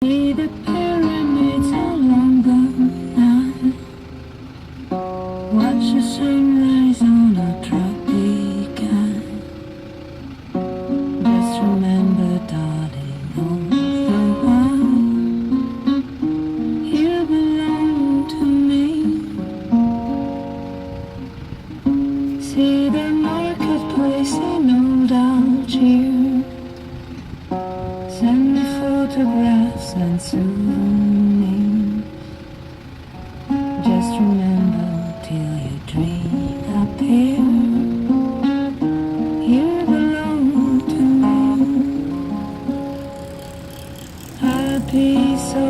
See the pyramids along the Nile. Watch the sunrise on a tropic isle. Just remember, darling, all the while you belong to me. See the marketplace in old Algiers. Send me photographs and souvenirs. Just remember till you dream up here, you belong to me. I'll be so